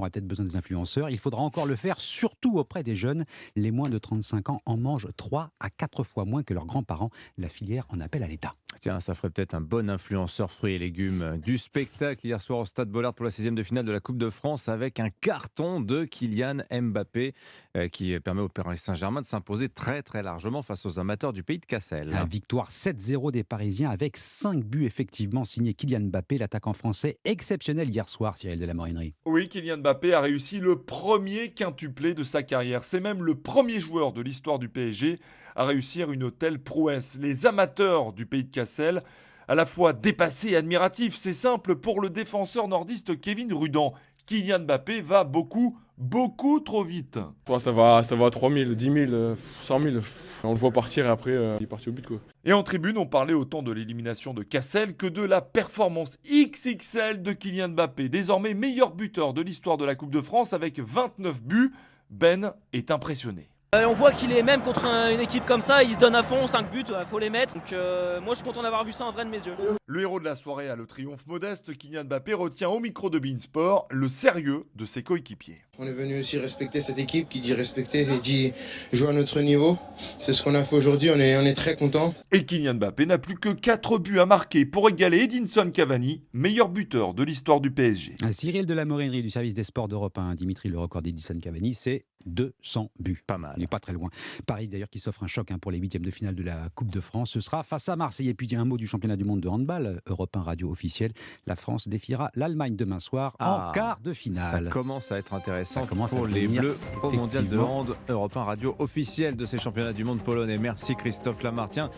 On aura peut-être besoin des influenceurs. Il faudra encore le faire, surtout auprès des jeunes. Les moins de 35 ans en mangent 3 à 4 fois moins que leurs grands-parents. La filière en appelle à l'État. Tiens, ça ferait peut-être un bon influenceur fruits et légumes. Du spectacle hier soir au Stade Bollaert pour la 16e de finale de la Coupe de France avec un carton de Kylian Mbappé qui permet au Paris Saint-Germain de s'imposer très très largement face aux amateurs du pays de Cassel. La victoire 7-0 des Parisiens avec 5 buts effectivement signés Kylian Mbappé, l'attaquant français exceptionnel hier soir, Cyril de la Morinerie. Oui, Kylian Mbappé a réussi le premier quintuplé de sa carrière. C'est même le premier joueur de l'histoire du PSG à réussir une telle prouesse. Les amateurs du pays de Cassel, à la fois dépassés et admiratifs, c'est simple pour le défenseur nordiste Kevin Rudan. Kylian Mbappé va beaucoup trop vite. Ouais, ça va à 3000, 10 000, 100 000. On le voit partir et après, il est parti au but, quoi. Et en tribune, on parlait autant de l'élimination de Cassel que de la performance XXL de Kylian Mbappé. Désormais meilleur buteur de l'histoire de la Coupe de France avec 29 buts. Ben est impressionné. On voit qu'il est même contre une équipe comme ça, il se donne à fond, 5 buts, il faut les mettre. Donc moi je suis content d'avoir vu ça en vrai de mes yeux. Le héros de la soirée a le triomphe modeste. Kylian Mbappé retient au micro de beIN Sport le sérieux de ses coéquipiers. On est venu aussi respecter cette équipe, qui dit respecter et dit jouer à notre niveau. C'est ce qu'on a fait aujourd'hui, on est très contents. Et Kylian Mbappé n'a plus que 4 buts à marquer pour égaler Edinson Cavani, meilleur buteur de l'histoire du PSG. Cyril de la Morinerie du service des sports d'Europe 1, Dimitri, le record d'Edison Cavani, c'est 200 buts. Pas mal. Il n'est pas très loin. Paris d'ailleurs qui s'offre un choc pour les huitièmes de finale de la Coupe de France. Ce sera face à Marseille. Et puis il y a un mot du championnat du monde de handball, Europe 1 radio officielle. La France défiera l'Allemagne demain soir en quart de Ça finale. commence à être intéressant Ça commence pour à les devenir Bleus au Mondial de effectivement hand. Europe 1 radio officielle de ces championnats du monde polonais. Merci Christophe Lamartien.